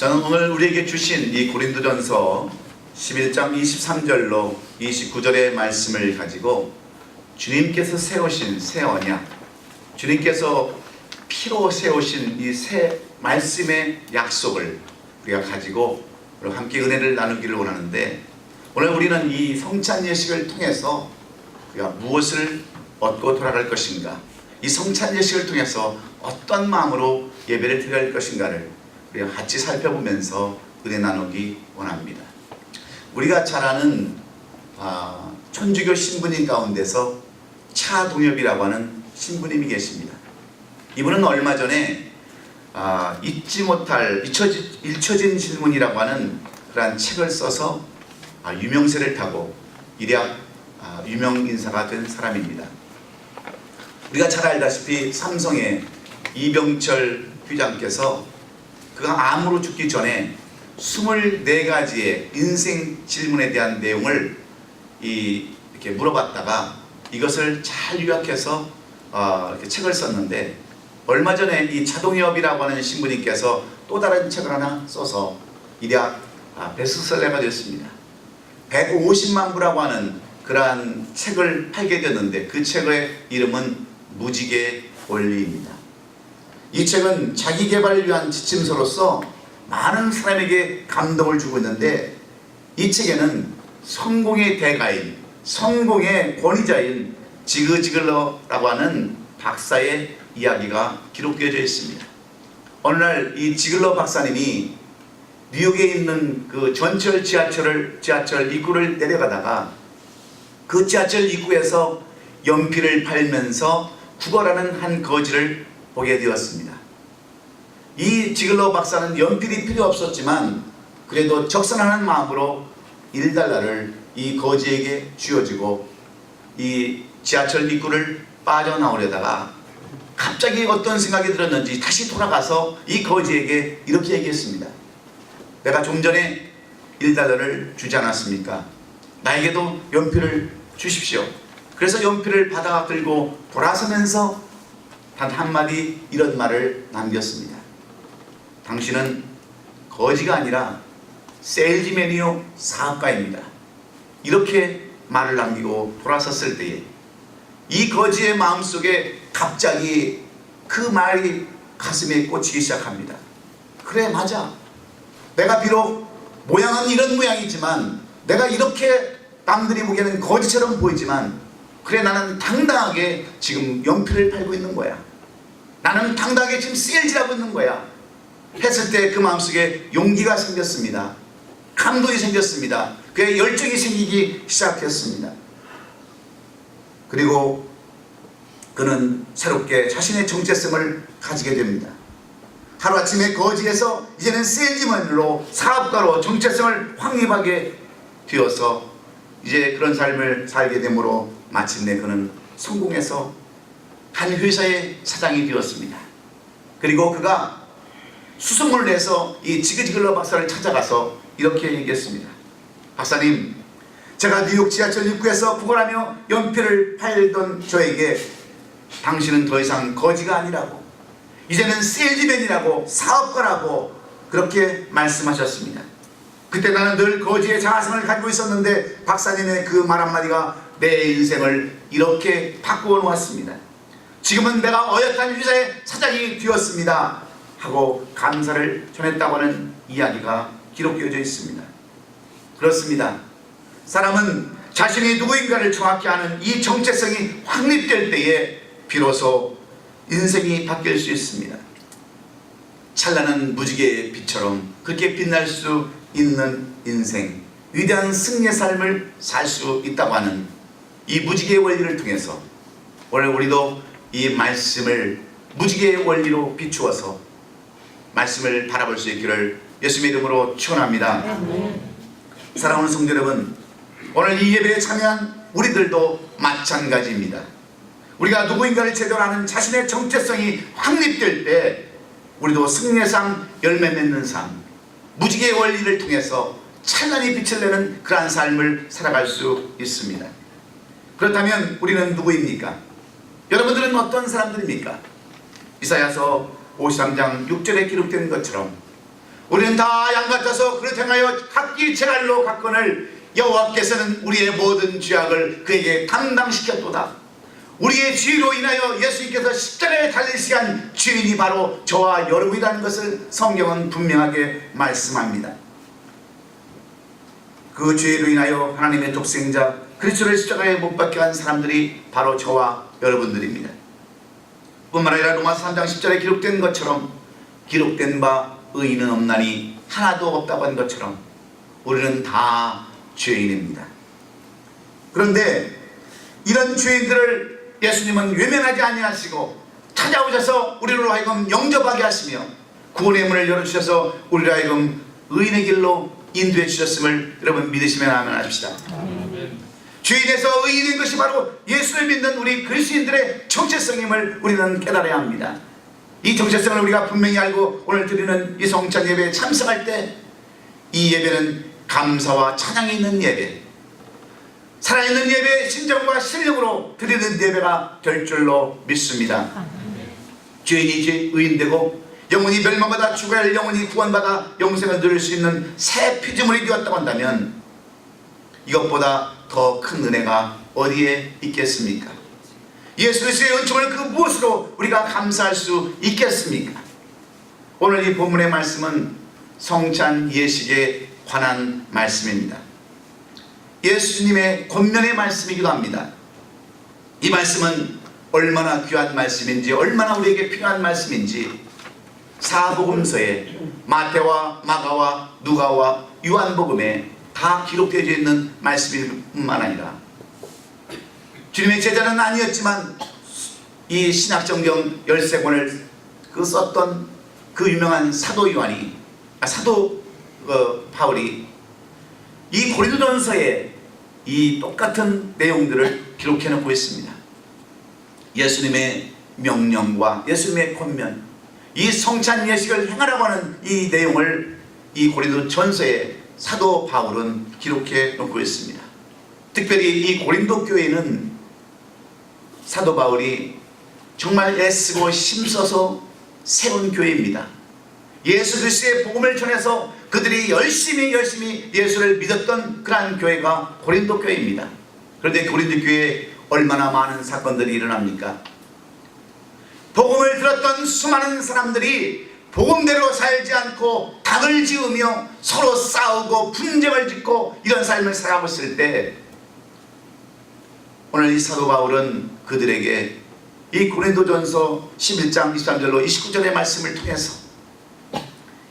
저는 오늘 우리에게 주신 이 고린도전서 11장 23절로 29절의 말씀을 가지고 주님께서 세우신 새 언약, 주님께서 피로 세우신 이 새 말씀의 약속을 우리가 가지고 함께 은혜를 나누기를 원하는데, 오늘 우리는 이 성찬 예식을 통해서 우리가 무엇을 얻고 돌아갈 것인가, 이 성찬 예식을 통해서 어떤 마음으로 예배를 드려야 할 것인가를 우리가 같이 살펴보면서 은혜 나누기 원합니다. 우리가 잘 아는 천주교 신부님 가운데서 차동엽이라고 하는 신부님이 계십니다. 이분은 얼마 전에 잊지 못할 잊혀진 질문이라고 하는 그러한 책을 써서 유명세를 타고 일약 유명 인사가 된 사람입니다. 우리가 잘 알다시피 삼성의 이병철 회장께서 그가 암으로 죽기 전에 24가지의 인생 질문에 대한 내용을 이렇게 물어봤다가 이것을 잘 요약해서 이렇게 책을 썼는데, 얼마 전에 이 차동엽이라고 하는 신부님께서 또 다른 책을 하나 써서 일약 베스트셀러가 됐습니다. 150만 부라고 하는 그러한 책을 팔게 되었는데, 그 책의 이름은 무지개 원리입니다. 이 책은 자기개발을 위한 지침서로서 많은 사람에게 감동을 주고 있는데, 이 책에는 성공의 대가인, 성공의 권위자인 지그 지글러라고 하는 박사의 이야기가 기록되어져 있습니다. 어느 날 이 지글러 박사님이 뉴욕에 있는 그 전철 지하철 입구를 내려가다가 그 지하철 입구에서 연필을 팔면서 구걸하는 한 거지를 보게 되었습니다. 이 지글러 박사는 연필이 필요 없었지만 그래도 적선하는 마음으로 $1를 이 거지에게 쥐어주고 이 지하철 입구를 빠져나오려다가 갑자기 어떤 생각이 들었는지 다시 돌아가서 이 거지에게 이렇게 얘기했습니다. 내가 좀 전에 $1를 주지 않았습니까? 나에게도 연필을 주십시오. 그래서 연필을 받아 들고 돌아서면서 단 한마디 이런 말을 남겼습니다. 당신은 거지가 아니라 세일즈맨이요 사업가입니다. 이렇게 말을 남기고 돌아섰을 때에 이 거지의 마음속에 갑자기 그 말이 가슴에 꽂히기 시작합니다. 그래, 맞아. 내가 비록 모양은 이런 모양이지만, 내가 이렇게 남들이 보기에는 거지처럼 보이지만, 그래, 나는 당당하게 지금 연필을 팔고 있는 거야. 나는 당당하게 지금 세일즈라고 있는 거야. 했을 때 그 마음속에 용기가 생겼습니다. 감동이 생겼습니다. 그의 열정이 생기기 시작했습니다. 그리고 그는 새롭게 자신의 정체성을 가지게 됩니다. 하루아침에 거지에서 이제는 세일즈맨으로, 사업가로 정체성을 확립하게 되어서 이제 그런 삶을 살게 되므로 마침내 그는 성공해서 한 회사의 사장이 되었습니다. 그리고 그가 수소문을 내서 이 지그지글러 박사를 찾아가서 이렇게 얘기했습니다. 박사님, 제가 뉴욕 지하철 입구에서 구걸하며 연필을 팔던 저에게 당신은 더 이상 거지가 아니라고, 이제는 세일즈맨이라고, 사업가라고 그렇게 말씀하셨습니다. 그때 나는 늘 거지의 자아성을 가지고 있었는데 박사님의 그 말 한마디가 내 인생을 이렇게 바꾸어 놓았습니다. 지금은 내가 어엿한 회사의 사장이 되었습니다 하고 감사를 전했다고 하는 이야기가 기록되어져 있습니다. 그렇습니다. 사람은 자신이 누구인가를 정확히 아는 이 정체성이 확립될 때에 비로소 인생이 바뀔 수 있습니다. 찬란한 무지개의 빛처럼 그렇게 빛날 수 있는 인생, 위대한 승리의 삶을 살 수 있다고 하는 이 무지개의 원리를 통해서 오늘 우리도 이 말씀을 무지개의 원리로 비추어서 말씀을 바라볼 수 있기를 예수님의 이름으로 축원합니다. 사랑하는 성도 여러분, 오늘 이 예배에 참여한 우리들도 마찬가지입니다. 우리가 누구인가를 제대로 아는 자신의 정체성이 확립될 때 우리도 승리의 삶, 열매 맺는 삶, 무지개의 원리를 통해서 찬란히 빛을 내는 그러한 삶을 살아갈 수 있습니다. 그렇다면 우리는 누구입니까? 여러분들은 어떤 사람들입니까? 이사야서 53장 6절에 기록된 것처럼 우리는 다 양같아서 그릇 행하여 각기 제갈로 갔거늘 여호와께서는 우리의 모든 죄악을 그에게 담당시켰도다. 우리의 죄로 인하여 예수님께서 십자가에 달리시게 한 죄인이 바로 저와 여러분이라는 것을 성경은 분명하게 말씀합니다. 그 죄로 인하여 하나님의 독생자 그리스도를 십자가에 못 박게 한 사람들이 바로 저와 여러분들입니다. 뿐만 아니라 로마서 3장 10절에 기록된 것처럼 기록된 바 의인은 없나니 하나도 없다고 한 것처럼 우리는 다 죄인입니다. 그런데 이런 죄인들을 예수님은 외면하지 아니하시고 찾아오셔서 우리로 하여금 영접하게 하시며 구원의 문을 열어주셔서 우리로 하여금 의인의 길로 인도해 주셨음을 여러분 믿으시면 아멘 하십시다. 죄인에서 의인인 것이 바로 예수를 믿는 우리 그리스도인들의 정체성임을 우리는 깨달아야 합니다. 이 정체성을 우리가 분명히 알고 오늘 드리는 이 성찬 예배에 참석할 때 이 예배는 감사와 찬양이 있는 예배, 살아있는 예배의 심정과 실력으로 드리는 예배가 될 줄로 믿습니다. 죄인이 의인되고 영혼이 멸망받아 죽어야 할 영혼이 구원받아 영생을 누릴 수 있는 새 피조물이 되었다고 한다면 이것보다 더 큰 은혜가 어디에 있겠습니까? 예수 그리스도의 은총을 그 무엇으로 우리가 감사할 수 있겠습니까? 오늘 이 본문의 말씀은 성찬 예식에 관한 말씀입니다. 예수님의 권면의 말씀이기도 합니다. 이 말씀은 얼마나 귀한 말씀인지, 얼마나 우리에게 필요한 말씀인지 사복음서에 마태와 마가와 누가와 요한복음에 다 기록되어 있는 말씀일 뿐만 아니라 주님의 제자는 아니었지만 이 신약성경 13권을 썼던 그 유명한 사도 바울이 이 고린도전서에 이 똑같은 내용들을 기록해 놓고 있습니다. 예수님의 명령과 예수님의 권면, 이 성찬 예식을 행하라고 하는 이 내용을 이 고린도전서에 사도 바울은 기록해 놓고 있습니다. 특별히 이 고린도 교회는 사도 바울이 정말 애쓰고 힘써서 세운 교회입니다. 예수 그리스도의 복음을 전해서 그들이 열심히 예수를 믿었던 그러한 교회가 고린도 교회입니다. 그런데 고린도 교회에 얼마나 많은 사건들이 일어납니까? 복음을 들었던 수많은 사람들이 복음대로 살지 않고 당을 지으며 서로 싸우고 분쟁을 짓고 이런 삶을 살아가고 있을 때 오늘 이 사도 바울은 그들에게 이 고린도전서 11장 23절로 29절의 말씀을 통해서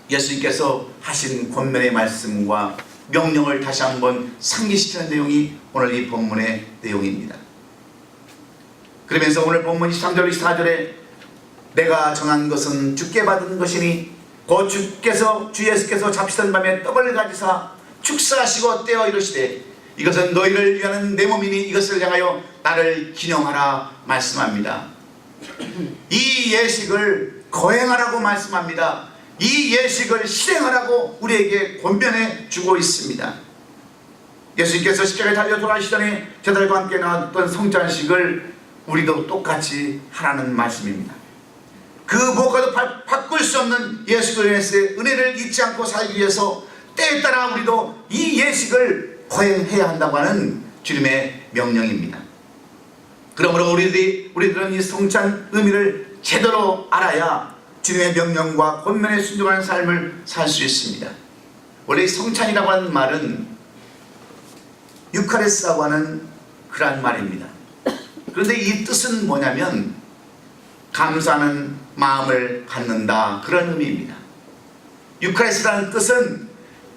예수님께서 하신 권면의 말씀과 명령을 다시 한번 상기시키는 내용이 오늘 이 본문의 내용입니다. 그러면서 오늘 본문 23절 24절에 내가 정한 것은 주께 받은 것이니 곧 주 예수께서 잡히던 밤에 떡을 가지사 축사하시고 떼어 이르시되 이것은 너희를 위하는 내 몸이니 이것을 향하여 나를 기념하라 말씀합니다. 이 예식을 거행하라고 말씀합니다. 이 예식을 실행하라고 우리에게 권면해 주고 있습니다. 예수님께서 십자가에 달려 돌아가시더니 제자들과 함께 나왔던 성찬식을 우리도 똑같이 하라는 말씀입니다. 그 무엇과도 바꿀 수 없는 예수 그리스도의 은혜를 잊지 않고 살기 위해서 때에 따라 우리도 이 예식을 거행해야 한다고 하는 주님의 명령입니다. 그러므로 우리들은 이 성찬 의미를 제대로 알아야 주님의 명령과 권면에 순종하는 삶을 살 수 있습니다. 원래 이 성찬이라고 하는 말은 유카리스라고 하는 그런 말입니다. 그런데 이 뜻은 뭐냐면 감사하는 마음을 갖는다, 그런 의미입니다. 유카리스라는 뜻은,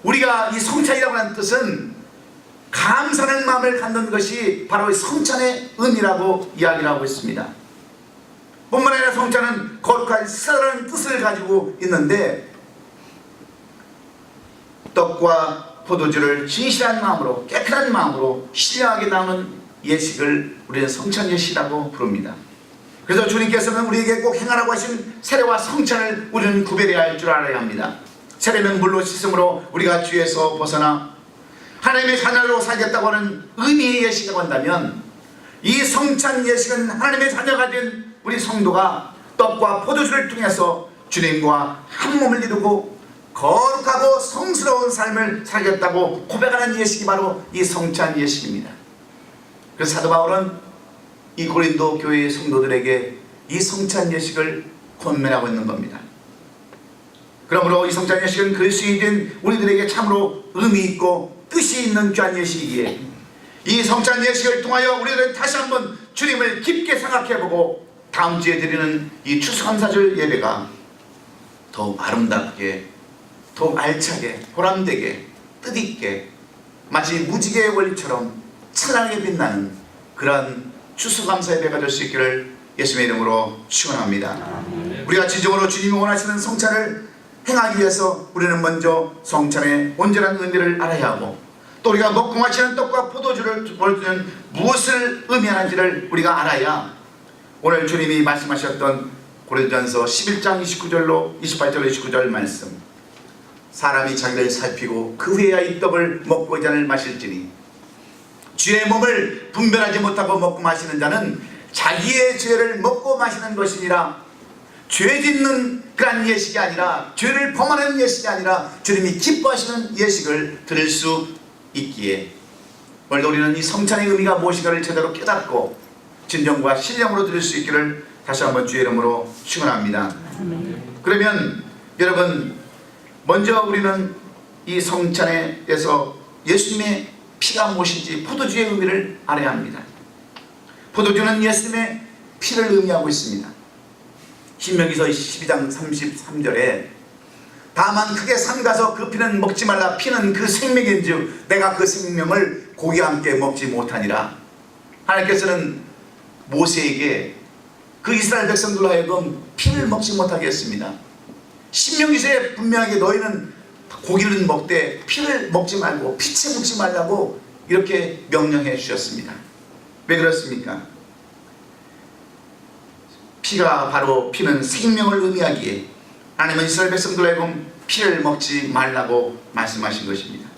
우리가 이 성찬이라고 하는 뜻은 감사하는 마음을 갖는 것이 바로 이 성찬의 의미라고 이야기를 하고 있습니다. 뿐만 아니라 성찬은 거룩한 식사라는 뜻을 가지고 있는데 떡과 포도주를 진실한 마음으로, 깨끗한 마음으로 신령하게 나누는 예식을 우리는 성찬 예식이라고 부릅니다. 그래서 주님께서는 우리에게 꼭 행하라고 하신 세례와 성찬을 우리는 구별해야 할 줄 알아야 합니다. 세례는 물로 씻음으로 우리가 죄에서 벗어나 하나님의 자녀로 살겠다고 하는 의미의 예식이라고 한다면, 이 성찬 예식은 하나님의 자녀가 된 우리 성도가 떡과 포도주를 통해서 주님과 한 몸을 이루고 거룩하고 성스러운 삶을 살겠다고 고백하는 예식이 바로 이 성찬 예식입니다. 그래서 사도 바울은 이 고린도 교회의 성도들에게 이 성찬 예식을 권면하고 있는 겁니다. 그러므로 이 성찬 예식은 그리스도인인 우리들에게 참으로 의미 있고 뜻이 있는 귀한 예식이기에 이 성찬 예식을 통하여 우리들은 다시 한번 주님을 깊게 생각해보고 다음 주에 드리는 이 추수감사절 예배가 더욱 아름답게, 더욱 알차게, 보람되게, 뜻있게, 마치 무지개의 원리처럼 찬란하게 빛나는 그러한 추수감사 예배가 될 수 있기를 예수님의 이름으로 축원합니다. 우리가 진정으로 주님이 원하시는 성찬을 행하기 위해서 우리는 먼저 성찬의 온전한 의미를 알아야 하고, 또 우리가 먹고 마시는 떡과 포도주를 볼 때는 무엇을 의미하는지를 우리가 알아야 오늘 주님이 말씀하셨던 고린도전서 11장 29절로 28절 29절 말씀, 사람이 자기를 살피고 그 후에야 이 떡을 먹고 이 잔을 마실지니 주의 몸을 분별하지 못하고 먹고 마시는 자는 자기의 죄를 먹고 마시는 것이니라. 죄 짓는 그런 예식이 아니라, 죄를 범하는 예식이 아니라 주님이 기뻐하시는 예식을 드릴 수 있기에 오늘도 우리는 이 성찬의 의미가 무엇인가를 제대로 깨닫고 진정과 신령으로 드릴 수 있기를 다시 한번 주의 이름으로 축원합니다. 그러면 여러분, 먼저 우리는 이 성찬에서 예수님의 피가 무엇인지, 포도주의 의미를 알아야 합니다. 포도주는 예수님의 피를 의미하고 있습니다. 신명기서 12장 33절에 다만 크게 삼가서 그 피는 먹지 말라. 피는 그 생명인즉 내가 그 생명을 고기와 함께 먹지 못하니라. 하나님께서는 모세에게 그 이스라엘 백성들로 하여금 피를 먹지 못하게 했습니다. 신명기서에 분명하게 너희는 고기를 먹되 피를 먹지 말고 피채 먹지 말라고 이렇게 명령해 주셨습니다. 왜 그렇습니까? 피가 바로, 피는 생명을 의미하기에 하나님은 이스라엘 백성들로 하여금 피를 먹지 말라고 말씀하신 것입니다.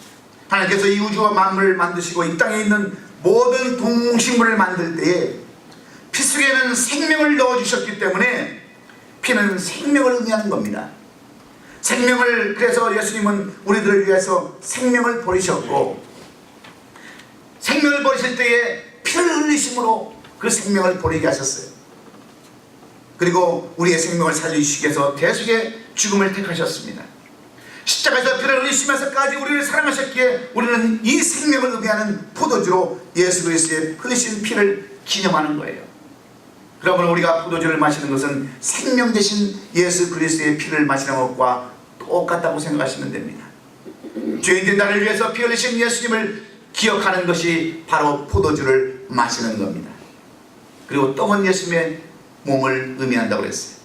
하나님께서 이 우주와 만물을 만드시고 이 땅에 있는 모든 동식물을 만들 때에 피 속에는 생명을 넣어주셨기 때문에 피는 생명을 의미하는 겁니다. 생명을, 그래서 예수님은 우리들을 위해서 생명을 버리셨고, 생명을 버리실 때에 피를 흘리심으로 그 생명을 버리게 하셨어요. 그리고 우리의 생명을 살리시기 위해서 대속의 죽음을 택하셨습니다. 십자가에서 피를 흘리시면서까지 우리를 사랑하셨기에 우리는 이 생명을 의미하는 포도주로 예수 그리스도의 흘리신 피를 기념하는 거예요. 그러므로 우리가 포도주를 마시는 것은 생명 대신 예수 그리스도의 피를 마시는 것과 똑같다고 생각하시면 됩니다. 죄인된 나를 위해서 피 흘리신 예수님을 기억하는 것이 바로 포도주를 마시는 겁니다. 그리고 떡은 예수님의 몸을 의미한다고 그랬어요.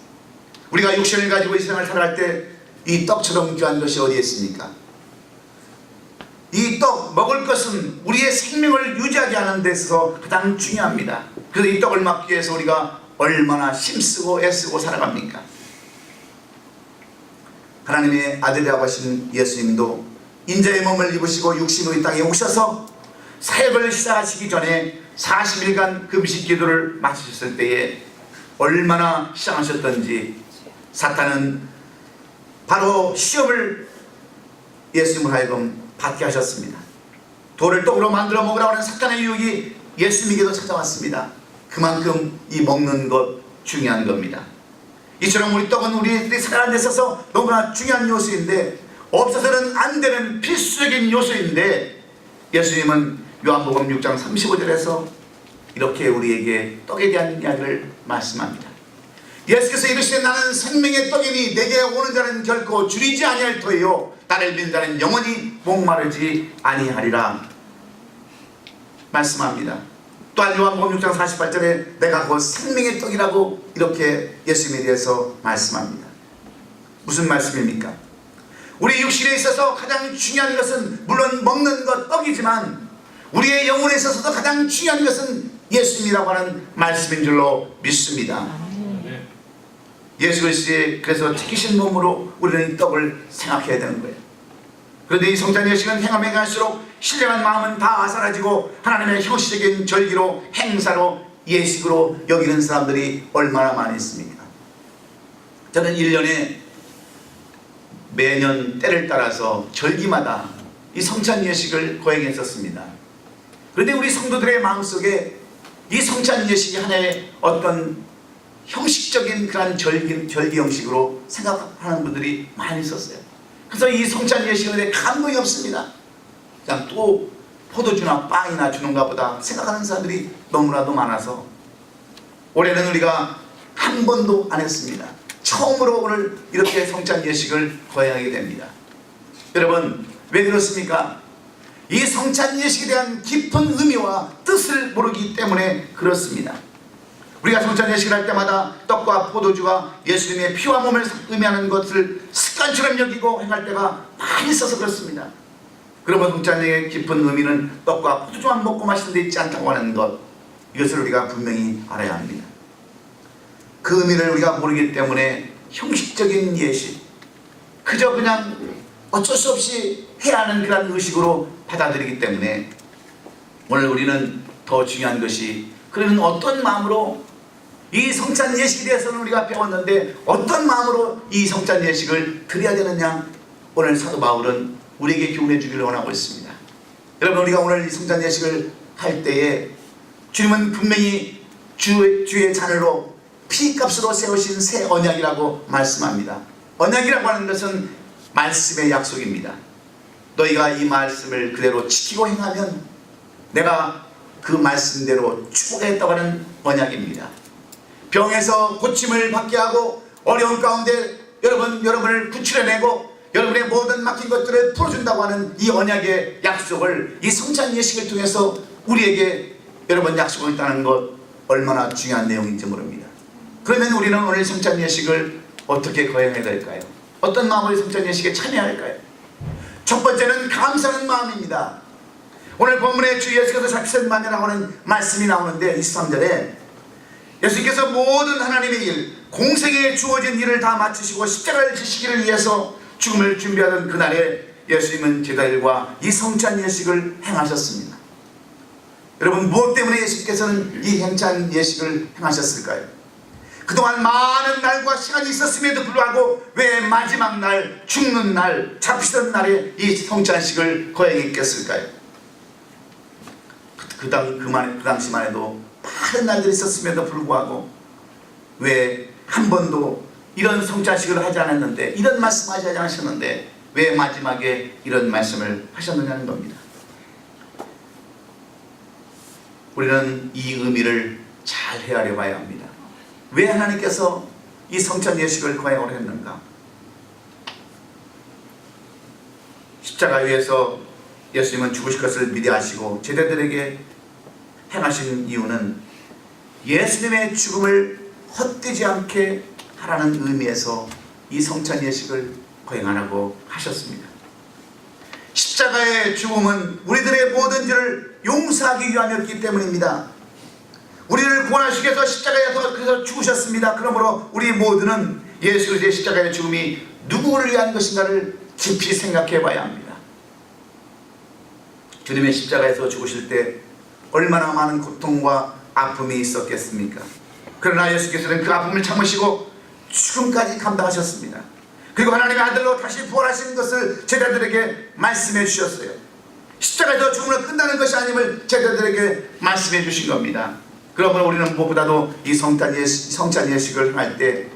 우리가 육신을 가지고 이 세상을 살아갈 때 이 떡처럼 귀한 것이 어디에 있습니까? 이 떡, 먹을 것은 우리의 생명을 유지하게 하는 데 있어서 가장 중요합니다. 그래서 이 떡을 막기 위해서 우리가 얼마나 힘쓰고 애쓰고 살아갑니까? 하나님의 아들이라고 하신 예수님도 인자의 몸을 입으시고 육신으로 이 땅에 오셔서 사역을 시작하시기 전에 40일간 금식 기도를 마치셨을 때에 얼마나 시장하셨던지 사탄은 바로 시험을 예수님을 하여금 받게 하셨습니다. 돌을 떡으로 만들어 먹으라고 하는 사탄의 유혹이 예수님에게도 찾아왔습니다. 그만큼 이 먹는 것 중요한 겁니다. 이처럼 우리 떡은 우리들이 살아가는 데 있어서 너무나 중요한 요소인데, 없어서는 안 되는 필수적인 요소인데, 예수님은 요한복음 6장 35절에서 이렇게 우리에게 떡에 대한 이야기를 말씀합니다. 예수께서 이르시되 나는 생명의 떡이니 내게 오는 자는 결코 줄이지 아니할 터이요 나를 믿는 자는 영원히 목마르지 아니하리라 말씀합니다. 또한 요한복음 6장 48절에 내가 곧 생명의 떡이라고 이렇게 예수님에 대해서 말씀합니다. 무슨 말씀입니까? 우리 육신에 있어서 가장 중요한 것은 물론 먹는 것 떡이지만 우리의 영혼에 있어서도 가장 중요한 것은 예수님이라고 하는 말씀인 줄로 믿습니다. 예수 그리스도의 그래서 지키신 몸으로 우리는 이 떡을 생각해야 되는 거예요. 그런데 이 성찬 예식은 행하면 갈수록 신령한 마음은 다 사라지고 하나님의 형식적인 절기로, 행사로, 예식으로 여기는 사람들이 얼마나 많이 있습니까? 저는 1년에 매년 때를 따라서 절기마다 이 성찬 예식을 거행했었습니다. 그런데 우리 성도들의 마음속에 이 성찬 예식이 하나의 어떤 형식적인 그런 절기 형식으로 생각하는 분들이 많이 있었어요. 그래서 이 성찬 예식에 대해 감동이 없습니다. 그냥 또 포도주나 빵이나 주는가 보다 생각하는 사람들이 너무나도 많아서 올해는 우리가 한 번도 안 했습니다. 처음으로 오늘 이렇게 성찬 예식을 거행하게 됩니다. 여러분, 왜 그렇습니까? 이 성찬 예식에 대한 깊은 의미와 뜻을 모르기 때문에 그렇습니다. 우리가 성찬 예식을 할 때마다 떡과 포도주가 예수님의 피와 몸을 의미하는 것을 습관처럼 여기고 행할 때가 많이 있어서 그렇습니다. 그러면 성찬의 깊은 의미는 떡과 포도주만 먹고 마시는 데 있지 않다고 하는 것, 이것을 우리가 분명히 알아야 합니다. 그 의미를 우리가 모르기 때문에 형식적인 예식, 그저 그냥 어쩔 수 없이 해야 하는 그런 의식으로 받아들이기 때문에 오늘 우리는 더 중요한 것이, 그러면 어떤 마음으로 이 성찬 예식에 대해서는 우리가 배웠는데 어떤 마음으로 이 성찬 예식을 드려야 되느냐, 오늘 사도 바울은 우리에게 교훈해 주기를 원하고 있습니다. 여러분, 우리가 오늘 이 성찬 예식을 할 때에 주님은 분명히 주의 자녀로 피값으로 세우신 새 언약이라고 말씀합니다. 언약이라고 하는 것은 말씀의 약속입니다. 너희가 이 말씀을 그대로 지키고 행하면 내가 그 말씀대로 축복했다고 하는 언약입니다. 병에서 고침을 받게 하고 어려운 가운데 여러분을 구출해내고 여러분의 모든 막힌 것들을 풀어준다고 하는 이 언약의 약속을 이 성찬 예식을 통해서 우리에게 여러분 약속을 했다는 것, 얼마나 중요한 내용인지 모릅니다. 그러면 우리는 오늘 성찬 예식을 어떻게 거행해야 될까요? 어떤 마음으로 성찬 예식에 참여할까요? 첫 번째는 감사하는 마음입니다. 오늘 본문에 주 예수께서 작심만이라고 하는 말씀이 나오는데 23절에 예수께서 모든 하나님의 일, 공생에 주어진 일을 다 마치시고 십자가를 지시기를 위해서 죽음을 준비하던 그날에 예수님은 제자들과 이 성찬 예식을 행하셨습니다. 여러분, 무엇 때문에 예수님께서는 이 성찬 예식을 행하셨을까요? 그동안 많은 날과 시간이 있었음에도 불구하고 왜 마지막 날, 죽는 날, 잡히던 날에 이 성찬식을 거행했겠을까요? 그 당시만 해도 많은 날들이 있었음에도 불구하고 왜 한 번도 이런 성찬식을 하지 않았는데, 이런 말씀하지 않으셨는데 왜 마지막에 이런 말씀을 하셨느냐는 겁니다. 우리는 이 의미를 잘 헤아려 봐야 합니다. 왜 하나님께서 이 성찬 예식을 거행을 했는가? 십자가 위에서 예수님은 죽으실 것을 미리 아시고 제자들에게 행하신 이유는 예수님의 죽음을 헛되지 않게 하라는 의미에서 이 성찬 예식을 거행하라고 하셨습니다. 십자가의 죽음은 우리들의 모든 죄를 용서하기 위함이었기 때문입니다. 우리를 구원하시기 위해서 십자가에서 그래서 죽으셨습니다. 그러므로 우리 모두는 예수 그리스도의 십자가의 죽음이 누구를 위한 것인가를 깊이 생각해 봐야 합니다. 주님의 십자가에서 죽으실 때 얼마나 많은 고통과 아픔이 있었겠습니까? 그러나 예수께서는 그 아픔을 참으시고 죽음까지 감당하셨습니다. 그리고 하나님의 아들로 다시 부활하신 것을 제자들에게 말씀해 주셨어요. 십자가에서 죽음을 끝나는 것이 아님을 제자들에게 말씀해 주신 겁니다. 그러므로 우리는 무엇보다도 이 성찬 예식을 할 때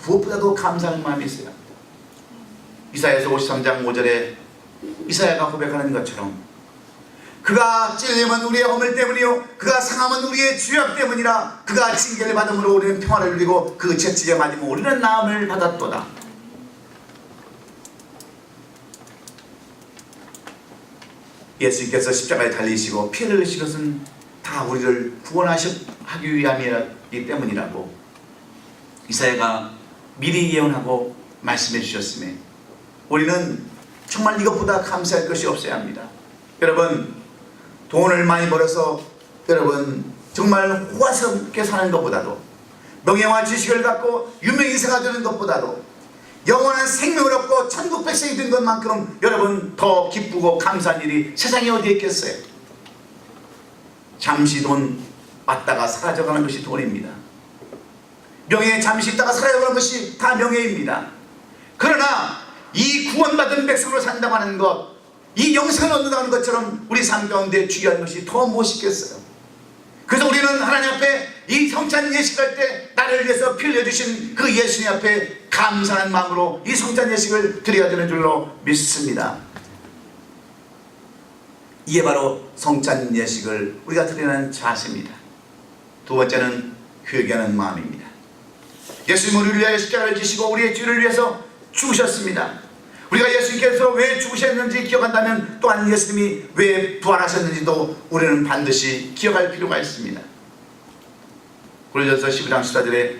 무엇보다도 감사하는 마음이 있어요. 이사야서 53장 5절에 이사야가 고백하는 것처럼 그가 찔림은 우리의 허물 때문이요 그가 상함은 우리의 죄악 때문이라. 그가 징계를 받음으로 우리는 평화를 누리고 그 채찍에 맞으면 우리는 나음을 받았도다. 예수님께서 십자가에 달리시고 피를 흘리신 것은 다 우리를 구원하기 위함이기 때문이라고 이사야가 미리 예언하고 말씀해 주셨음에 우리는 정말 이것보다 감사할 것이 없어야 합니다. 여러분, 돈을 많이 벌어서 여러분 정말 호화스럽게 사는 것보다도, 명예와 지식을 갖고 유명인사가 되는 것보다도 영원한 생명을 얻고 천국 백성이 된 것만큼 여러분 더 기쁘고 감사한 일이 세상에 어디에 있겠어요? 잠시 돈 왔다가 사라져가는 것이 돈입니다. 명예 잠시 있다가 사라져가는 것이 다 명예입니다. 그러나 이 구원받은 백성으로 산다고 하는 것, 이 영생을 얻는다는 것처럼 우리 삶 가운데 중요한 것이 더 무엇이겠어요? 그래서 우리는 하나님 앞에 이 성찬 예식할 때 나를 위해서 피 흘려주신 그 예수님 앞에 감사하는 마음으로 이 성찬 예식을 드려야 되는 줄로 믿습니다. 이게 바로 성찬 예식을 우리가 드리는 자세입니다. 두 번째는 회개하는 마음입니다. 예수님은 우리를 위하여 십자가를 지시고 우리의 죄를 위해서 죽으셨습니다. 우리가 예수님께서 왜 죽으셨는지 기억한다면 또한 예수님이 왜 부활하셨는지도 우리는 반드시 기억할 필요가 있습니다. 고린도전서 15장 14절에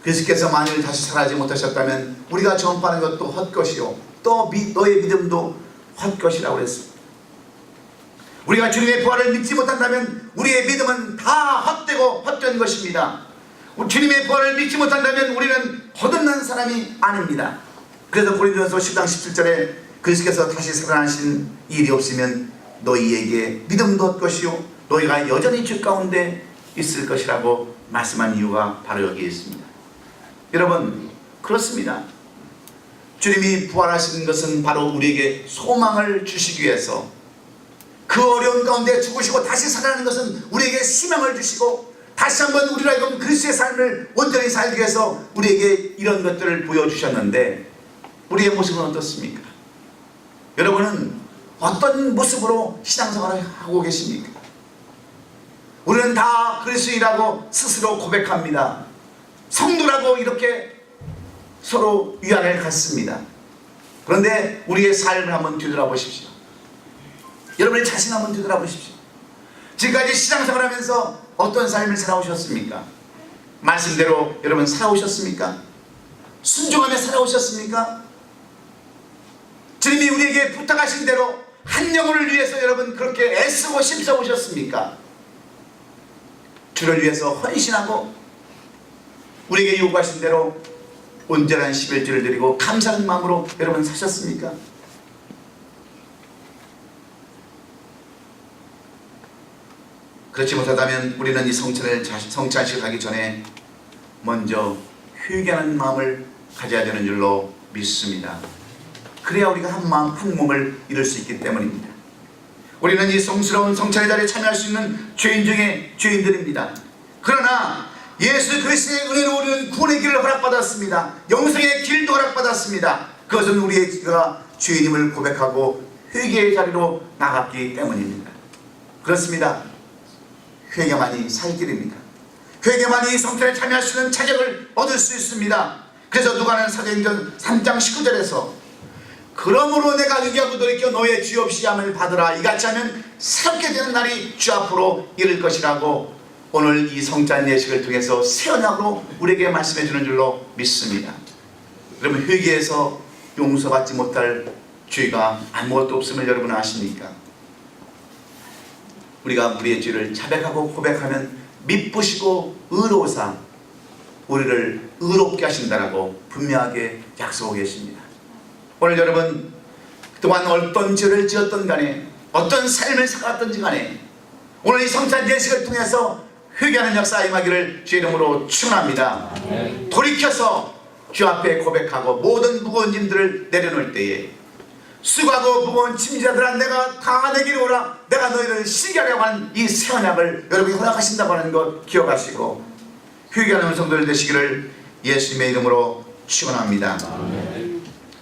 그리스도께서 만일 다시 살아나지 못하셨다면 우리가 전파하는 것도 헛것이요 또 너의 믿음도 헛것이라고 했습니다. 우리가 주님의 부활을 믿지 못한다면 우리의 믿음은 다 헛되고 헛된 것입니다. 주님의 부활을 믿지 못한다면 우리는 거듭난 사람이 아닙니다. 그래서 고린도전서 10장 17절에 그리스도께서 다시 살아나신 일이 없으면 너희에게 믿음도 헛것이요 너희가 여전히 죄 가운데 있을 것이라고 말씀한 이유가 바로 여기에 있습니다. 여러분, 그렇습니다. 주님이 부활하신 것은 바로 우리에게 소망을 주시기 위해서, 그 어려운 가운데 죽으시고 다시 살아나는 것은 우리에게 희망을 주시고 다시 한번 우리로 하여금 그리스도의 삶을 온전히 살기 위해서 우리에게 이런 것들을 보여주셨는데 우리의 모습은 어떻습니까? 여러분은 어떤 모습으로 신앙생활을 하고 계십니까? 우리는 다 그리스도인이라고 스스로 고백합니다. 성도라고 이렇게 서로 위안을 갖습니다. 그런데 우리의 삶을 한번 뒤돌아보십시오. 여러분의 자신 한번 뒤돌아보십시오. 지금까지 신앙생활을 하면서 어떤 삶을 살아오셨습니까? 말씀대로 여러분 살아오셨습니까? 순종하며 살아오셨습니까? 주님이 우리에게 부탁하신 대로 한 영혼을 위해서 여러분 그렇게 애쓰고 힘써 오셨습니까? 주를 위해서 헌신하고 우리에게 요구하신 대로 온전한 11조를 드리고 감사하는 마음으로 여러분 사셨습니까? 그렇지 못하다면 우리는 이 성찬식을 하기 전에 먼저 회개하는 마음을 가져야 되는 줄로 믿습니다. 그래야 우리가 한 마음 한 몸을 이룰 수 있기 때문입니다. 우리는 이 성스러운 성찬의 자리에 참여할 수 있는 죄인 중에 죄인들입니다. 그러나 예수 그리스도의 은혜로 우리는 구원의 길을 허락받았습니다. 영생의 길도 허락받았습니다. 그것은 우리가 죄인임을 고백하고 회개의 자리로 나갔기 때문입니다. 그렇습니다. 회개만이 살 길입니다. 회개만이 성찬에 참여할 수 있는 자격을 얻을 수 있습니다. 그래서 누가는 사도행전 3장 19절에서 그러므로 내가 회개하고 돌이켜 너의 죄 없이 함을 받으라. 이같이 하면 새롭게 되는 날이 주 앞으로 이를 것이라고 오늘 이 성찬 예식을 통해서 새 언약으로 우리에게 말씀해 주는 줄로 믿습니다. 여러분, 회개해서 용서받지 못할 죄가 아무것도 없음을 여러분 아십니까? 우리가 우리의 죄를 자백하고 고백하면 미쁘시고 의로우사 우리를 의롭게 하신다라고 분명하게 약속하고 계십니다. 오늘 여러분, 그동안 어떤 죄를 지었던 간에 어떤 삶을 살았던지 간에 오늘 이 성찬 예식을 통해서 회개하는 역사 임하기를 주의 이름으로 축원합니다. 돌이켜서 주 앞에 고백하고 모든 무거운 짐들을 내려놓을 때에 수고하고 무거운 짐자들아 내가 다 내게로 오라. 내가 너희를 쉬게 하려고 하는 이 새 언약을 여러분이 허락하신다고 하는 것 기억하시고 회개하는 성도들 되시기를 예수님의 이름으로 축원합니다.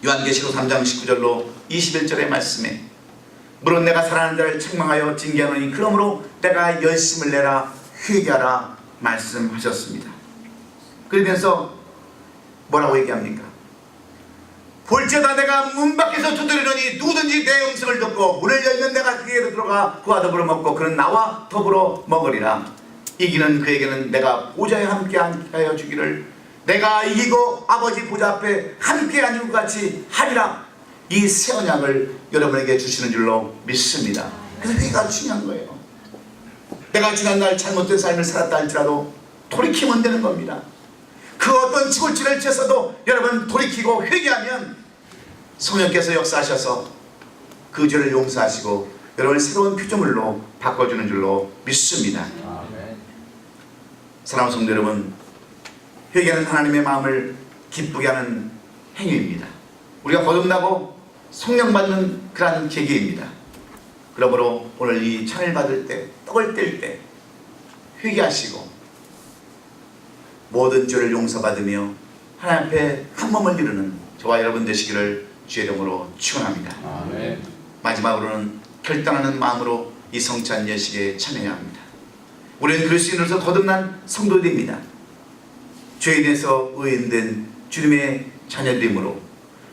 요한계시록 3장 19절로 21절의 말씀에 물론 내가 사랑하는 자를 책망하여 징계하노니 그러므로 내가 열심을 내라 회개하라 말씀하셨습니다. 그러면서 뭐라고 얘기합니까? 볼지어다 내가 문 밖에서 두드리노니 누구든지 내 음성을 듣고 문을 열면 내가 그에게로 들어가 그와 더불어 먹고 그는 나와 더불어 먹으리라. 이기는 그에게는 내가 보좌에 함께 하여 주기를 내가 이기고 아버지 보좌 앞에 함께 앉은 것 같이 하리라. 이 새 언약을 여러분에게 주시는 줄로 믿습니다. 그래서 회개가 중요한 거예요. 내가 지난날 잘못된 삶을 살았다 할지라도 돌이키면 되는 겁니다. 그 어떤 지골지를 쳤어도 여러분 돌이키고 회개하면 성령께서 역사하셔서 그 죄를 용서하시고 여러분을 새로운 피조물로 바꿔주는 줄로 믿습니다. 사랑하는 성도 여러분, 회개는 하나님의 마음을 기쁘게 하는 행위입니다. 우리가 거듭나고 성령받는 그러한 계기입니다. 그러므로 오늘 이 찬을 받을 때, 떡을 뗄 때 회개하시고 모든 죄를 용서받으며 하나님 앞에 한 몸을 이루는 저와 여러분 되시기를 주의 이름으로 축원합니다. 아멘. 마지막으로는 결단하는 마음으로 이 성찬 예식에 참여해야 합니다. 우리는 그리스도인으로서 거듭난 성도들입니다. 죄에 인해서 의인된 주님의 자녀됨으로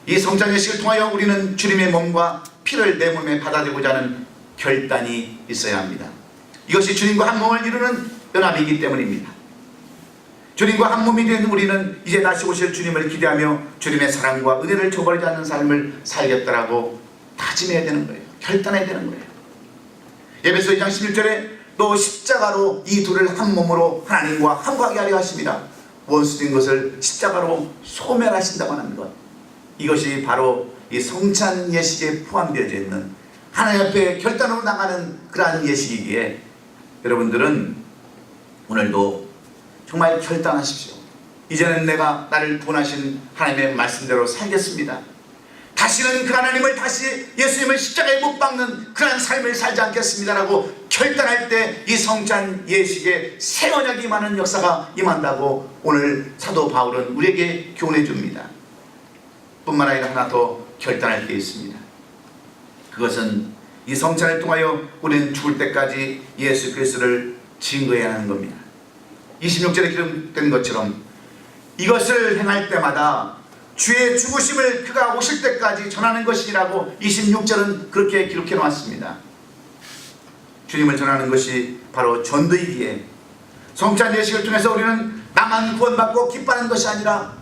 이 성찬 예식을 통하여 우리는 주님의 몸과 피를 내 몸에 받아들이고자 하는 결단이 있어야 합니다. 이것이 주님과 한 몸을 이루는 연합이기 때문입니다. 주님과 한 몸이 된 우리는 이제 다시 오실 주님을 기대하며 주님의 사랑과 은혜를 저버리지 않는 삶을 살겠다라고 다짐해야 되는 거예요. 결단해야 되는 거예요. 에베소 2장 11절에 또 십자가로 이 둘을 한 몸으로 하나님과 함께하게 하려 하십니다. 원수된 것을 십자가로 소멸하신다고 하는 것, 이것이 바로 이 성찬 예식에 포함되어져 있는 하나님 앞에 결단으로 나가는 그러한 예식이기에 여러분들은 오늘도 정말 결단하십시오. 이제는 내가 나를 구원하신 하나님의 말씀대로 살겠습니다. 다시는 그 하나님을 다시 예수님을 십자가에 못 박는 그러한 삶을 살지 않겠습니다라고 결단할 때 이 성찬 예식에 새 언약이 임하는 역사가 임한다고 오늘 사도 바울은 우리에게 교훈해 줍니다. 뿐만 아니라 하나 더 결단할 게 있습니다. 그것은 이 성찬을 통하여 우리는 죽을 때까지 예수 그리스도를 증거해야 하는 겁니다. 26절에 기록된 것처럼 이것을 행할 때마다 주의 죽으심을 그가 오실 때까지 전하는 것이라고 26절은 그렇게 기록해 놓았습니다. 주님을 전하는 것이 바로 전도이기에 성찬 예식을 통해서 우리는 나만 구원받고 기뻐하는 것이 아니라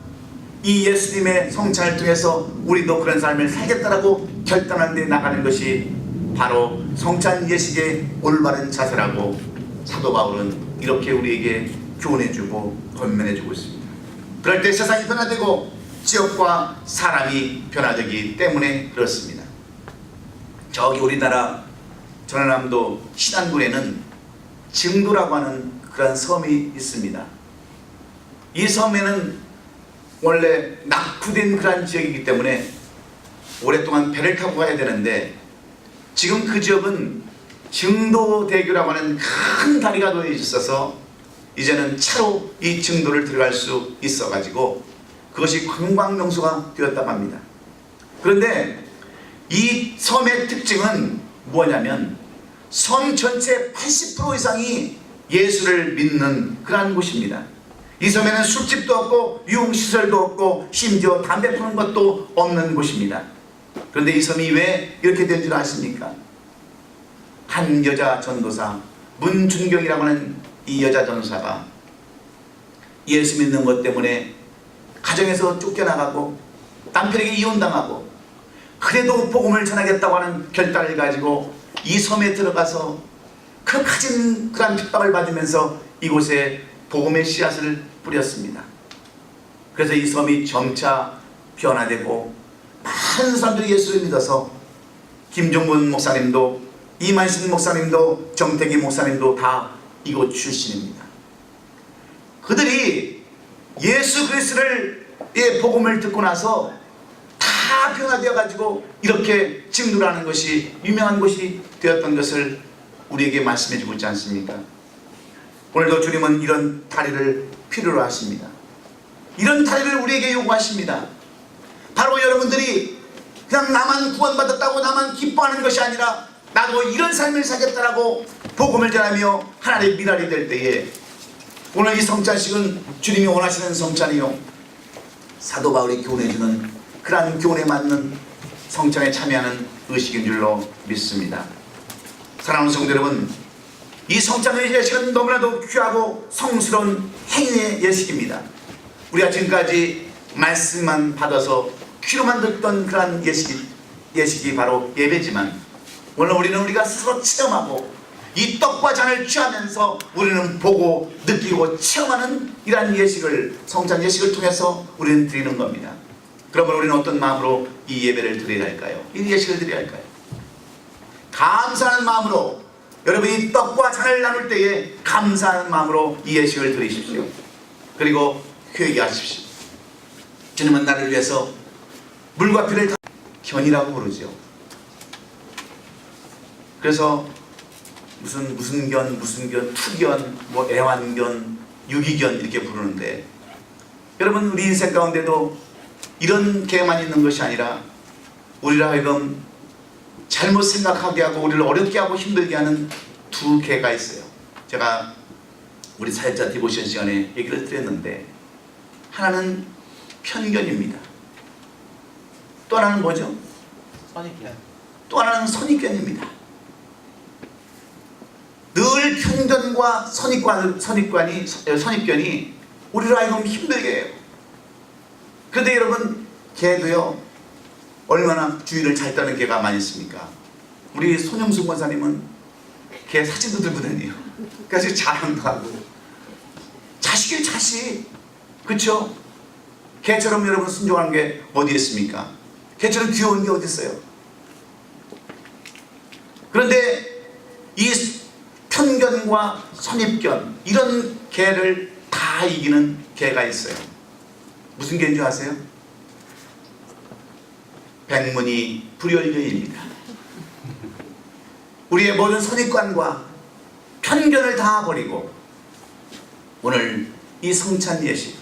이 예수님의 성찬을 통해서 우리도 그런 삶을 살겠다라고 결단한 데 나가는 것이 바로 성찬 예식의 올바른 자세라고 사도 바울은 이렇게 우리에게 교훈해주고 권면해주고 있습니다. 그럴 때 세상이 변화되고 지역과 사람이 변화되기 때문에 그렇습니다. 저기 우리나라 전라남도 신안군에는 증도라고 하는 그런 섬이 있습니다. 이 섬에는 원래 낙후된 그런 지역이기 때문에 오랫동안 배를 타고 가야 되는데 지금 그 지역은 증도대교라고 하는 큰 다리가 놓여 있어서 이제는 차로 이 증도를 들어갈 수 있어 가지고 그것이 관광명소가 되었다고 합니다. 그런데 이 섬의 특징은 뭐냐면 섬 전체 80% 이상이 예수를 믿는 그러한 곳입니다. 이 섬에는 술집도 없고 유흥시설도 없고 심지어 담배 피우는 것도 없는 곳입니다. 그런데 이 섬이 왜 이렇게 된 줄 아십니까? 한 여자 전도사 문준경이라고 하는 이 여자 전도사가 예수 믿는 것 때문에 가정에서 쫓겨나가고 남편에게 이혼당하고 그래도 복음을 전하겠다고 하는 결단을 가지고 이 섬에 들어가서 그 가진 그런 핍박을 받으면서 이곳에 복음의 씨앗을 뿌렸습니다. 그래서 이 섬이 점차 변화되고 많은 사람들이 예수를 믿어서 김종문 목사님도 이만신 목사님도 정태기 목사님도 다 이곳 출신입니다. 그들이 예수 그리스도의 복음을 듣고 나서 다 변화되어 가지고 이렇게 증도라는 것이 유명한 곳이 되었던 것을 우리에게 말씀해 주고 있지 않습니까? 오늘도 주님은 이런 다리를 필요로 하십니다. 이런 다리를 우리에게 요구하십니다. 바로 여러분들이 그냥 나만 구원받았다고 나만 기뻐하는 것이 아니라 나도 이런 삶을 살겠다라고 복음을 전하며 하나님의 미랄이 될 때에 오늘 이 성찬식은 주님이 원하시는 성찬이요 사도 바울이 교훈해주는 그러한 교훈에 맞는 성찬에 참여하는 의식인 줄로 믿습니다. 사랑하는 성도 여러분, 이 성찬의 예식은 너무나도 귀하고 성스러운 행위의 예식입니다. 우리가 지금까지 말씀만 받아서 귀로만 듣던 그러한 예식이 바로 예배지만 오늘 우리는 우리가 스스로 체험하고 이 떡과 잔을 취하면서 우리는 보고 느끼고 체험하는 이러한 예식을 성찬 예식을 통해서 우리는 드리는 겁니다. 그러면 우리는 어떤 마음으로 이 예배를 드려야 할까요? 이 예식을 드려야 할까요? 감사하는 마음으로 여러분이 떡과 잔을 나눌 때에 감사하는 마음으로 이 예식을 드리십시오. 그리고 회개하십시오. 주님은 나를 위해서 물과 피를 다 견이라고 부르죠. 그래서 무슨 견, 투견, 뭐 애완견, 유기견 이렇게 부르는데, 여러분 우리 인생 가운데도 이런 개만 있는 것이 아니라 우리를 하여금 잘못 생각하게 하고 우리를 어렵게 하고 힘들게 하는 두 개가 있어요. 제가 우리 사역자 디보션 시간에 얘기를 드렸는데, 하나는 편견입니다. 또 하나는 뭐죠? 선입견. 또 하나는 선입견입니다. 늘 편견과 선입견이 우리를 하여금 힘들게 해요. 그런데 여러분, 개도요 얼마나 주의를 잘 따는 개가 많이 있습니까? 우리 손영숙 권사님은 개 사진도 들고 다녀요. 그래서 자랑도 하고, 자식이 자식, 그렇죠? 개처럼 여러분 순종하는 게 어디 있습니까? 개처럼 귀여운 게 어디 있어요? 그런데 이 편견과 선입견, 이런 개를 다 이기는 개가 있어요. 무슨 개인 줄 아세요? 백문이 불여일견입니다. 우리의 모든 선입관과 편견을 다 버리고 오늘 이 성찬 예식,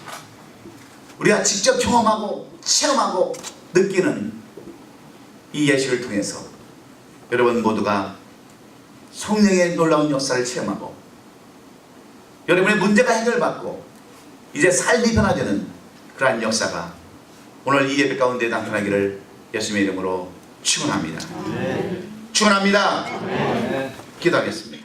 우리가 직접 경험하고 체험하고 느끼는 이 예식을 통해서 여러분 모두가 성령의 놀라운 역사를 체험하고 여러분의 문제가 해결받고 이제 삶이 변화되는 그러한 역사가 오늘 이 예배 가운데 나타나기를 예수님의 이름으로 축원합니다. 축원합니다. 기도하겠습니다.